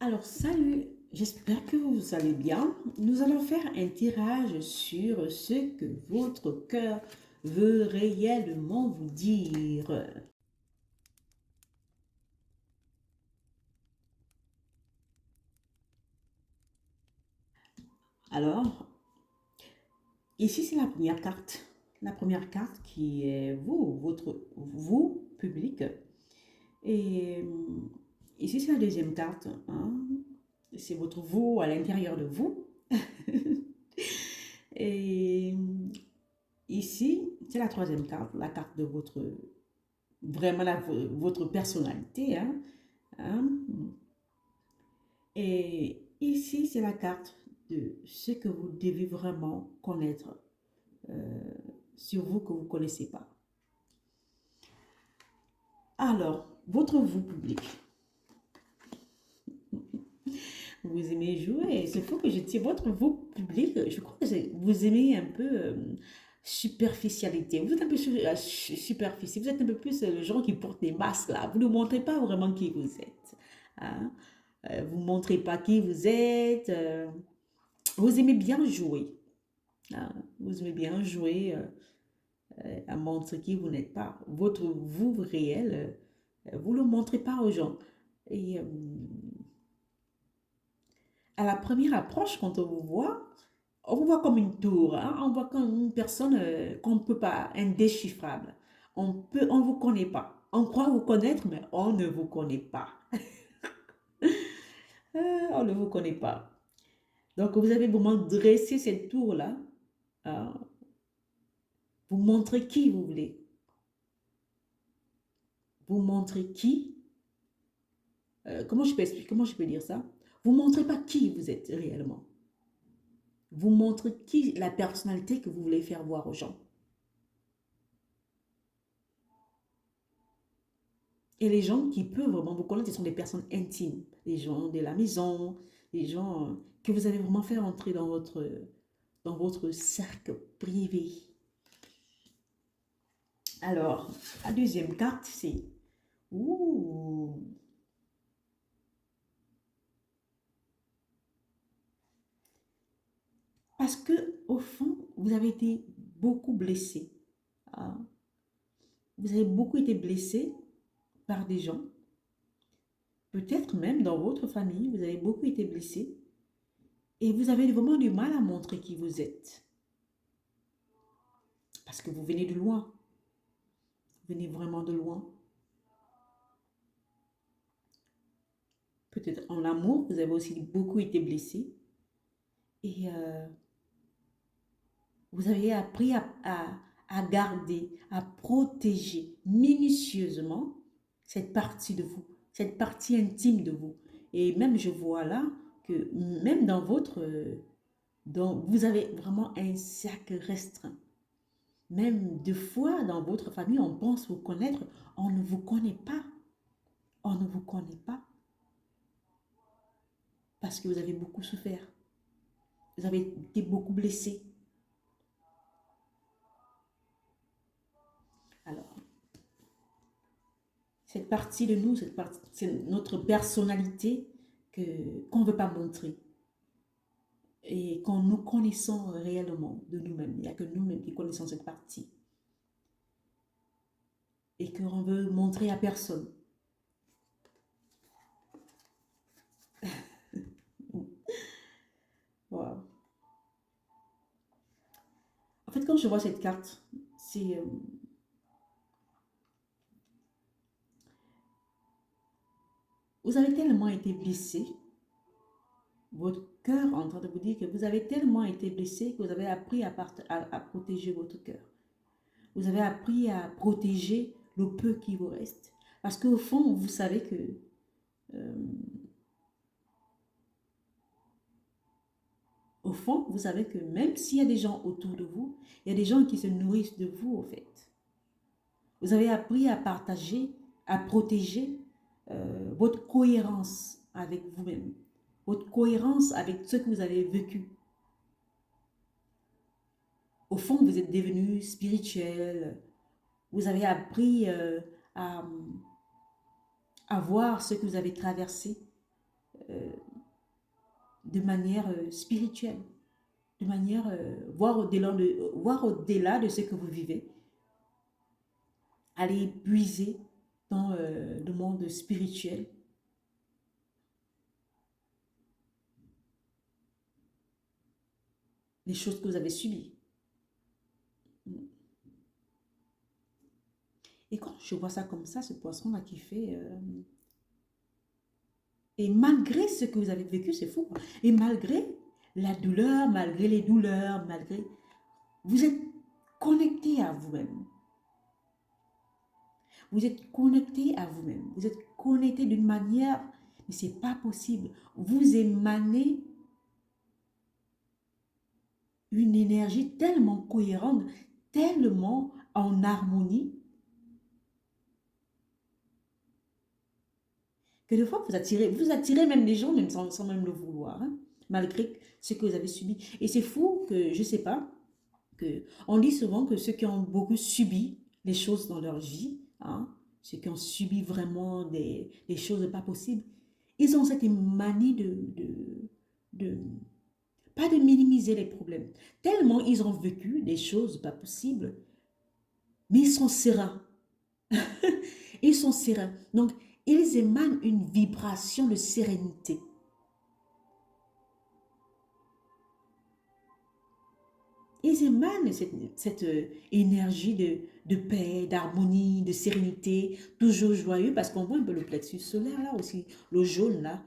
Alors, salut, j'espère que vous allez bien. Nous allons faire un tirage sur ce que votre cœur veut réellement vous dire. Alors, ici c'est la première carte. La première carte qui est vous, vous, public. Et ici c'est la deuxième carte, hein. C'est votre vous à l'intérieur de vous. Et ici, c'est la troisième carte, la carte de vraiment votre personnalité, hein, hein. Et ici, c'est la carte de ce que vous devez vraiment connaître euh, sur vous que vous ne connaissez pas. Alors, votre vous public, vous aimez jouer. C'est faux que je tire votre vous public. Je crois que vous aimez un peu superficialité. Vous êtes un peu superficiel. Vous êtes un peu plus le genre qui porte des masques là. Vous ne montrez pas vraiment qui vous êtes, hein. Vous ne montrez pas qui vous êtes. Vous aimez bien jouer, hein. Vous aimez bien jouer à montrer qui vous n'êtes pas. Votre vous réel, vous ne le montrez pas aux gens. Et à la première approche, quand on vous voit comme une tour, hein. On voit comme une personne qu'on ne peut pas, indéchiffrable. On vous connaît pas. On croit vous connaître, mais on ne vous connaît pas. On ne vous connaît pas. Donc, vous avez vraiment dressé cette tour-là, hein. Vous montrez qui vous voulez. Vous montrez qui. Comment je peux expliquer, comment je peux dire ça? Vous ne montrez pas qui vous êtes réellement. Vous montrez qui, la personnalité que vous voulez faire voir aux gens. Et les gens qui peuvent vraiment vous connaître, ce sont des personnes intimes. Les gens de la maison, les gens que vous allez vraiment faire entrer dans votre cercle privé. Alors, la deuxième carte, c'est... Ouh. Parce que, au fond, vous avez été beaucoup blessé, hein. Vous avez beaucoup été blessé par des gens. Peut-être même dans votre famille, vous avez beaucoup été blessé. Et vous avez vraiment du mal à montrer qui vous êtes. Parce que vous venez de loin. Vous venez vraiment de loin. Peut-être en amour, vous avez aussi beaucoup été blessé. Et vous avez appris à garder, à protéger minutieusement cette partie de vous, cette partie intime de vous. Et même je vois là que même dans vous avez vraiment un cercle restreint. Même deux fois dans votre famille, on pense vous connaître, on ne vous connaît pas. On ne vous connaît pas parce que vous avez beaucoup souffert. Vous avez été beaucoup blessé. Alors, cette partie de nous, c'est notre personnalité qu'on ne veut pas montrer. Et quand nous connaissons réellement de nous-mêmes, il n'y a que nous-mêmes qui connaissons cette partie. Et qu'on veut montrer à personne. Wow. En fait, quand je vois cette carte, c'est... vous avez tellement été blessé, votre cœur en train de vous dire que vous avez tellement été blessé que vous avez appris à protéger votre cœur. Vous avez appris à protéger le peu qui vous reste. Parce qu'au fond, vous savez que euh, au fond, vous savez que même s'il y a des gens autour de vous, il y a des gens qui se nourrissent de vous, au fait. Vous avez appris à partager, à protéger votre cohérence avec vous-même, votre cohérence avec ce que vous avez vécu. Au fond, vous êtes devenu spirituel. Vous avez appris à voir ce que vous avez traversé euh, de manière spirituelle, de manière voir au-delà de ce que vous vivez, aller puiser dans le monde spirituel, les choses que vous avez subies. Et quand je vois ça comme ça, ce poisson-là qui fait... et malgré ce que vous avez vécu, c'est fou, quoi. Et malgré la douleur, malgré les douleurs, malgré... Vous êtes connecté à vous-même. Vous êtes connecté à vous-même. Vous êtes connecté d'une manière... Mais ce n'est pas possible. Vous émanez une énergie tellement cohérente, tellement en harmonie, que des fois vous attirez même les gens même sans même le vouloir, hein, malgré ce que vous avez subi. Et c'est fou que, je ne sais pas, que on dit souvent que ceux qui ont beaucoup subi les choses dans leur vie, hein, ceux qui ont subi vraiment des choses pas possibles, ils ont cette manie de pas de minimiser les problèmes. Tellement ils ont vécu des choses pas possibles, mais ils sont sereins. Ils sont sereins. Donc, ils émanent une vibration de sérénité. Ils émanent cette énergie de paix, d'harmonie, de sérénité, toujours joyeux, parce qu'on voit un peu le plexus solaire là aussi, le jaune là,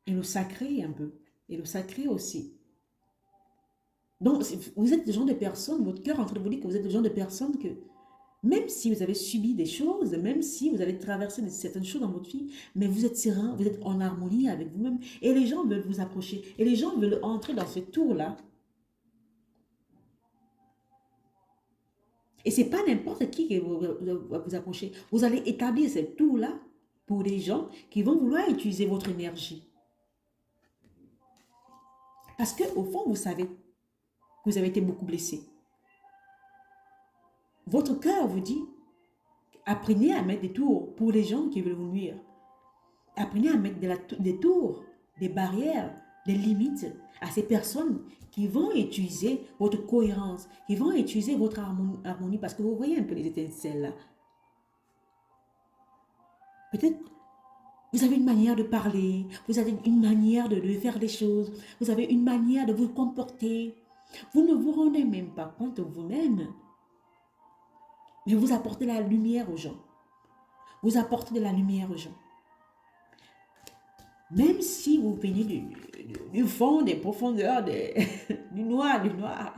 et le sacré un peu, et le sacré aussi. Donc, vous êtes le genre de personne, votre cœur est en train de vous dire que vous êtes le genre de personne que même si vous avez subi des choses, même si vous avez traversé certaines choses dans votre vie, mais vous êtes serein, vous êtes en harmonie avec vous-même. Et les gens veulent vous approcher. Et les gens veulent entrer dans ce tour-là. Et ce n'est pas n'importe qui va vous approcher. Vous allez établir ce tour-là pour des gens qui vont vouloir utiliser votre énergie. Parce qu'au fond, vous savez que vous avez été beaucoup blessé. Votre cœur vous dit, apprenez à mettre des tours pour les gens qui veulent vous nuire. Apprenez à mettre des tours, des barrières, des limites à ces personnes qui vont utiliser votre cohérence, qui vont utiliser votre harmonie, parce que vous voyez un peu les étincelles là. Peut-être vous avez une manière de parler, vous avez une manière de faire les choses, vous avez une manière de vous comporter. Vous ne vous rendez même pas compte vous-même, mais vous apportez la lumière aux gens. Vous apportez de la lumière aux gens. Même si vous venez du fond, des profondeurs, du noir.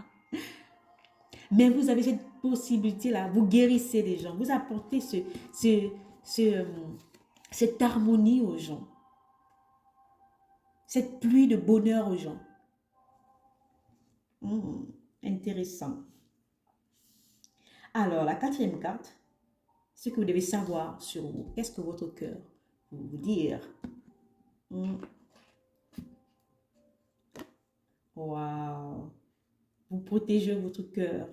Mais vous avez cette possibilité-là, vous guérissez les gens, vous apportez cette harmonie aux gens, cette pluie de bonheur aux gens. Intéressant. Alors, la quatrième carte, ce que vous devez savoir sur vous, qu'est-ce que votre cœur veut vous dire? Waouh! Vous protégez votre cœur.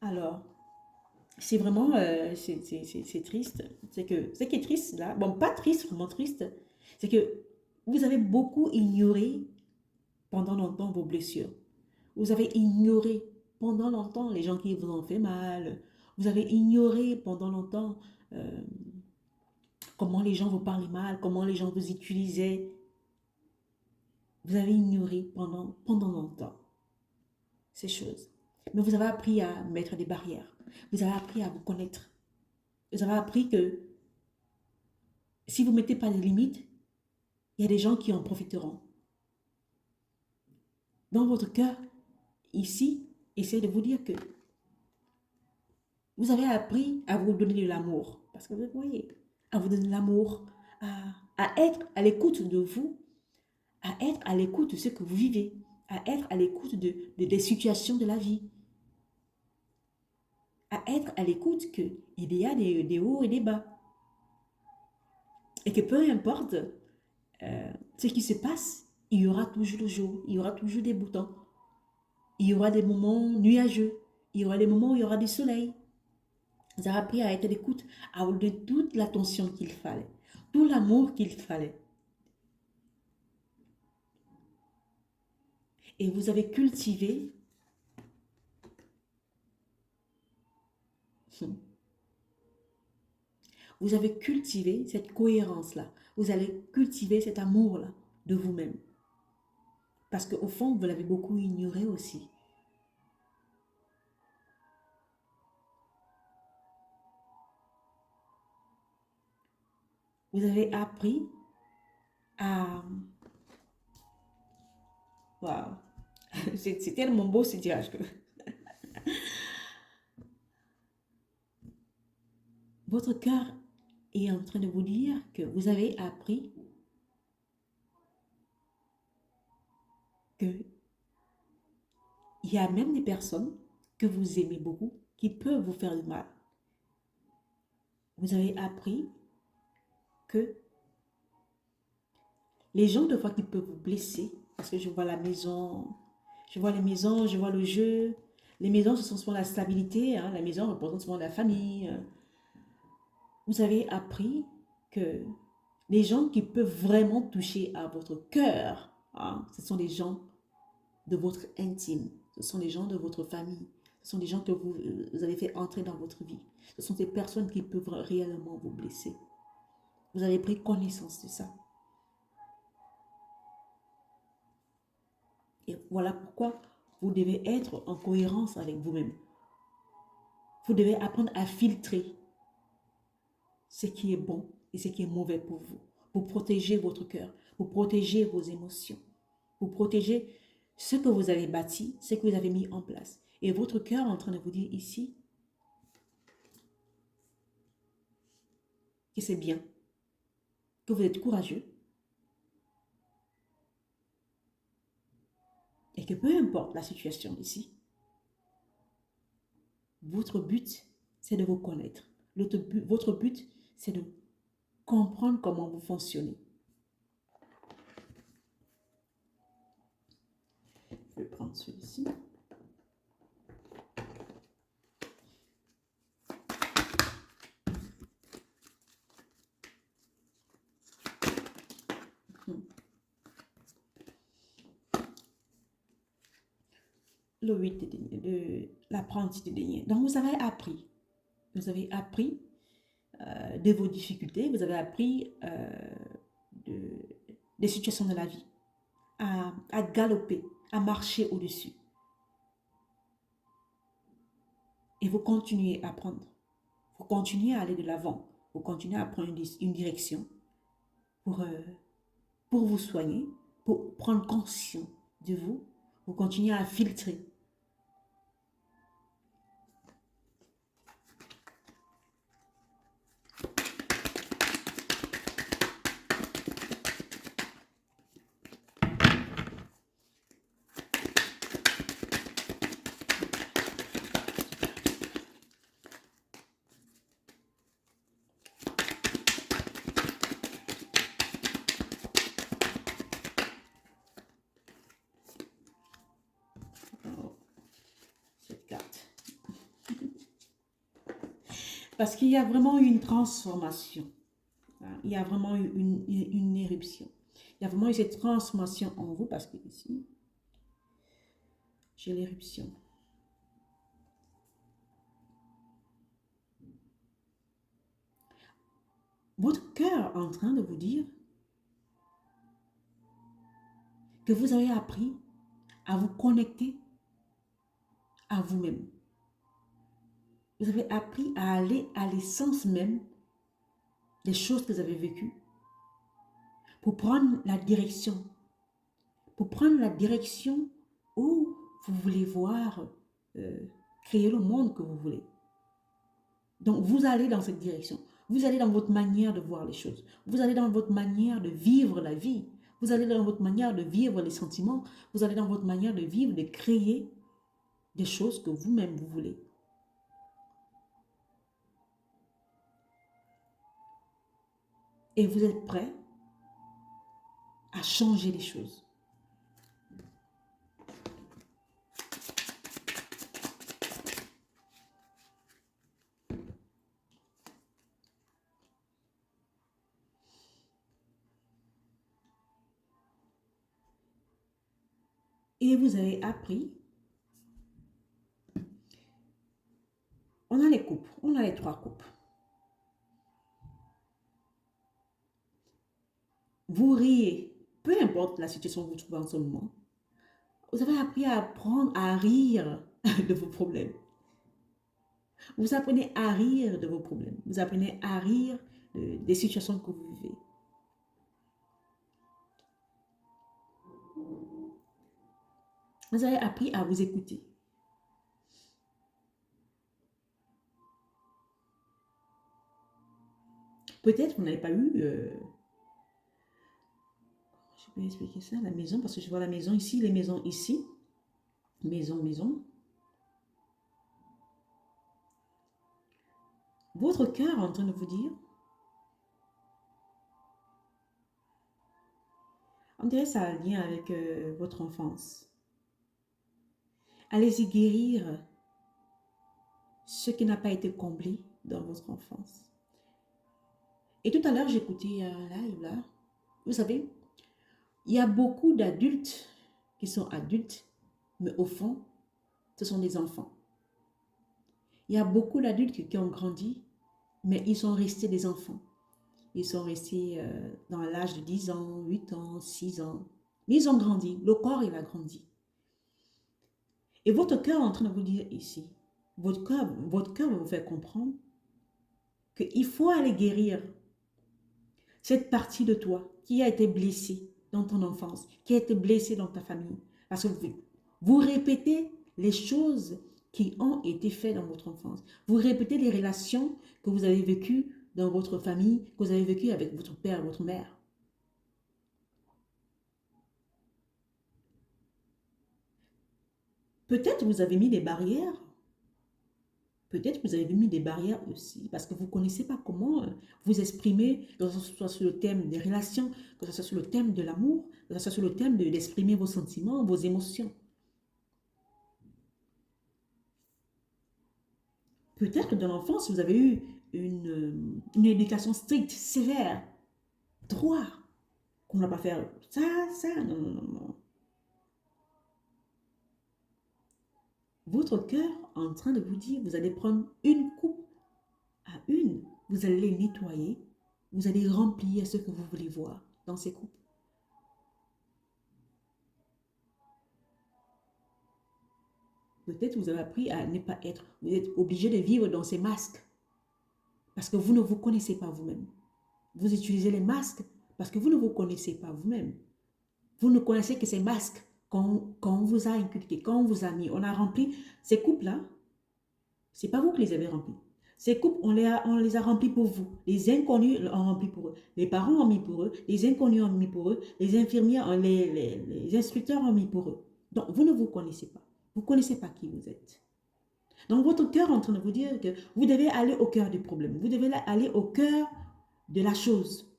Alors, c'est vraiment, c'est triste. C'est que, ce qui est triste là, bon, pas triste, vraiment triste, c'est que vous avez beaucoup ignoré pendant longtemps vos blessures. Vous avez ignoré pendant longtemps les gens qui vous ont fait mal. Vous avez ignoré pendant longtemps euh, comment les gens vous parlaient mal, comment les gens vous utilisaient. Vous avez ignoré pendant longtemps ces choses. Mais vous avez appris à mettre des barrières. Vous avez appris à vous connaître. Vous avez appris que si vous ne mettez pas de limites, il y a des gens qui en profiteront. Dans votre cœur, ici, essayez de vous dire que vous avez appris à vous donner de l'amour. Parce que vous voyez, à vous donner de l'amour, à être à l'écoute de vous, à être à l'écoute de ce que vous vivez, à être à l'écoute des situations de la vie, à être à l'écoute qu'il y a des hauts et des bas. Et que peu importe ce qui se passe, il y aura toujours le jour, il y aura toujours des boutons. Il y aura des moments nuageux. Il y aura des moments où il y aura du soleil. Vous avez appris à être à l'écoute, à vous donner toute l'attention qu'il fallait, tout l'amour qu'il fallait. Et vous avez cultivé cette cohérence-là. Vous allez cultiver cet amour-là de vous-même. Parce qu'au fond, vous l'avez beaucoup ignoré aussi. Vous avez appris à... Waouh! C'est tellement beau ce tirage que... Votre cœur est en train de vous dire que vous avez appris que il y a même des personnes que vous aimez beaucoup qui peuvent vous faire du mal. Vous avez appris que les gens, de fois, qui peuvent vous blesser, parce que je vois la maison, je vois les maisons, je vois le jeu. Les maisons, ce sont souvent la stabilité, hein, la maison représente souvent la famille. Vous avez appris que les gens qui peuvent vraiment toucher à votre cœur, hein, ce sont les gens de votre intime, ce sont les gens de votre famille, ce sont les gens que vous avez fait entrer dans votre vie. Ce sont ces personnes qui peuvent réellement vous blesser. Vous avez pris connaissance de ça. Et voilà pourquoi vous devez être en cohérence avec vous-même. Vous devez apprendre à filtrer ce qui est bon et ce qui est mauvais pour vous. Pour protéger votre cœur, pour protéger vos émotions, pour protéger ce que vous avez bâti, ce que vous avez mis en place. Et votre cœur est en train de vous dire ici que c'est bien, que vous êtes courageux et que peu importe la situation ici, votre but, c'est de vous connaître. Votre but, c'est de comprendre comment vous fonctionnez. Je vais prendre celui-ci. Le 8 de l'apprenti de denier. Donc, vous avez appris. Vous avez appris de vos difficultés. Vous avez appris des situations de la vie. À galoper, à marcher au-dessus. Et vous continuez à apprendre. Vous continuez à aller de l'avant. Vous continuez à prendre une direction pour vous soigner, pour prendre conscience de vous. Vous continuez à filtrer. Cette carte. Parce qu'il y a vraiment eu une transformation. Il y a vraiment eu une éruption. Il y a vraiment eu cette transformation en vous parce que ici, j'ai l'éruption. Votre cœur est en train de vous dire que vous avez appris à vous connecter à vous-même. Vous avez appris à aller à l'essence même des choses que vous avez vécues pour prendre la direction. Pour prendre la direction où vous voulez voir créer le monde que vous voulez. Donc, vous allez dans cette direction. Vous allez dans votre manière de voir les choses. Vous allez dans votre manière de vivre la vie. Vous allez dans votre manière de vivre les sentiments. Vous allez dans votre manière de vivre, de créer des choses que vous-même vous voulez. Et vous êtes prêt à changer les choses. Et vous avez appris, on a les couples, on a les trois couples. Vous riez, peu importe la situation que vous trouvez en ce moment. Vous avez appris à apprendre à rire de vos problèmes. Vous apprenez à rire de vos problèmes. Vous apprenez à rire des situations que vous vivez. Vous avez appris à vous écouter. Peut-être vous n'avez pas eu, je peux expliquer ça, la maison, parce que je vois la maison ici, les maisons ici. Maison, maison. Votre cœur est en train de vous dire, on dirait que ça a un lien avec votre enfance. Allez-y guérir ce qui n'a pas été comblé dans votre enfance. Et tout à l'heure, j'écoutais un live là. Vous savez, il y a beaucoup d'adultes qui sont adultes, mais au fond, ce sont des enfants. Il y a beaucoup d'adultes qui ont grandi, mais ils sont restés des enfants. Ils sont restés dans l'âge de 10 ans, 8 ans, 6 ans. Mais ils ont grandi. Le corps, il a grandi. Et votre cœur est en train de vous dire ici, votre cœur va vous faire comprendre qu'il faut aller guérir cette partie de toi qui a été blessée dans ton enfance, qui a été blessée dans ta famille. Parce que vous répétez les choses qui ont été faites dans votre enfance. Vous répétez les relations que vous avez vécues dans votre famille, que vous avez vécues avec votre père, votre mère. Peut-être vous avez mis des barrières. Peut-être vous avez mis des barrières aussi parce que vous ne connaissez pas comment vous exprimer, que ce soit sur le thème des relations, que ce soit sur le thème de l'amour, que ce soit sur le thème d'exprimer vos sentiments, vos émotions. Peut-être que dans l'enfance, vous avez eu une éducation stricte, sévère, droit, qu'on ne va pas faire ça, non, non, non, non. Votre cœur est en train de vous dire, vous allez prendre une coupe à une, vous allez les nettoyer, vous allez remplir ce que vous voulez voir dans ces coupes. Peut-être vous avez appris à ne pas être, vous êtes obligé de vivre dans ces masques parce que vous ne vous connaissez pas vous-même. Vous utilisez les masques parce que vous ne vous connaissez pas vous-même. Vous ne connaissez que ces masques qu'on vous a inculqués, qu'on vous a mis. On a rempli ces coupes-là. Ce n'est pas vous qui les avez remplis. Ces coupes, on les a remplis pour vous. Les inconnus ont rempli pour eux. Les parents ont mis pour eux. Les inconnus ont mis pour eux. Les infirmiers, les instructeurs ont mis pour eux. Donc, vous ne vous connaissez pas. Vous ne connaissez pas qui vous êtes. Donc, votre cœur est en train de vous dire que vous devez aller au cœur du problème. Vous devez aller au cœur de la chose.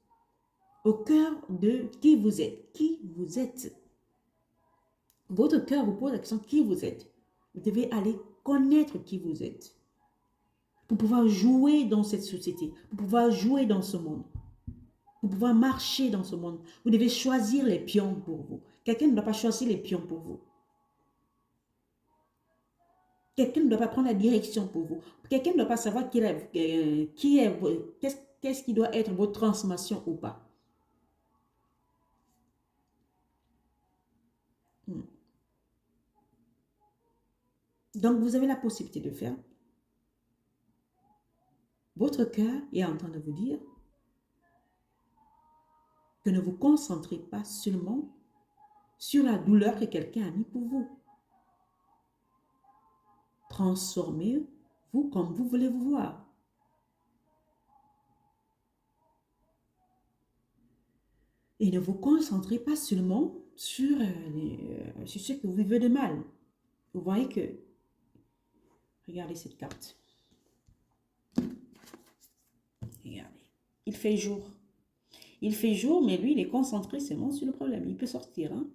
Au cœur de qui vous êtes. Qui vous êtes. Votre cœur vous pose la question qui vous êtes. Vous devez aller connaître qui vous êtes. Pour pouvoir jouer dans cette société. Pour pouvoir jouer dans ce monde. Pour pouvoir marcher dans ce monde. Vous devez choisir les pions pour vous. Quelqu'un ne doit pas choisir les pions pour vous. Quelqu'un ne doit pas prendre la direction pour vous. Quelqu'un ne doit pas savoir qu'est-ce qui doit être votre transformation ou pas. Donc, vous avez la possibilité de faire. Votre cœur est en train de vous dire que ne vous concentrez pas seulement sur la douleur que quelqu'un a mis pour vous. Transformez-vous comme vous voulez vous voir. Et ne vous concentrez pas seulement sur ce que vous vivez de mal. Vous voyez que, regardez cette carte. Regardez, il fait jour. Il fait jour, mais lui, il est concentré seulement sur le problème. Il peut sortir. Hein?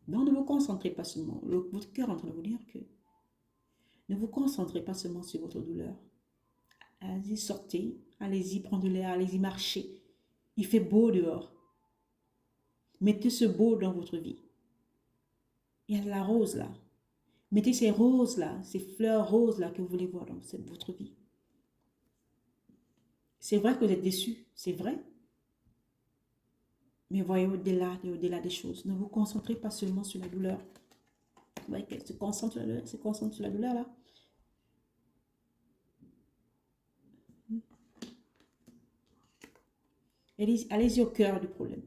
Donc, ne vous concentrez pas seulement. Votre cœur est en train de vous dire que ne vous concentrez pas seulement sur votre douleur. Allez-y, sortez. Allez-y, prendre l'air. Allez-y, marcher. Il fait beau dehors. Mettez ce beau dans votre vie. Il y a de la rose là. Mettez ces roses là, ces fleurs roses là que vous voulez voir dans votre vie. C'est vrai que vous êtes déçu, c'est vrai. Mais voyez au-delà et au-delà des choses. Ne vous concentrez pas seulement sur la douleur. Vous voyez qu'elle se concentre sur la douleur là. Allez-y au cœur du problème.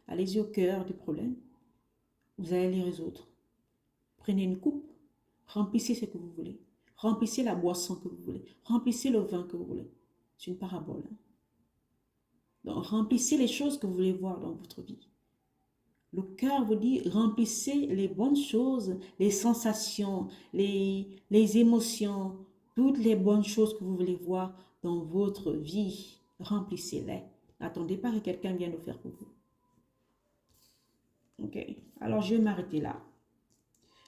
Allez-y au cœur du problème. Vous allez les résoudre. Prenez une coupe. Remplissez ce que vous voulez. Remplissez la boisson que vous voulez. Remplissez le vin que vous voulez. C'est une parabole. Hein. Donc, remplissez les choses que vous voulez voir dans votre vie. Le cœur vous dit, remplissez les bonnes choses, les sensations, les émotions, toutes les bonnes choses que vous voulez voir dans votre vie. Remplissez-les. N'attendez pas que quelqu'un vienne le faire pour vous. Ok, alors je vais m'arrêter là.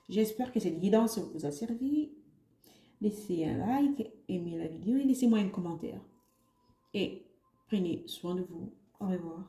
J'espère que cette guidance vous a servi. Laissez un like, aimez la vidéo et laissez-moi un commentaire. Et prenez soin de vous. Au revoir.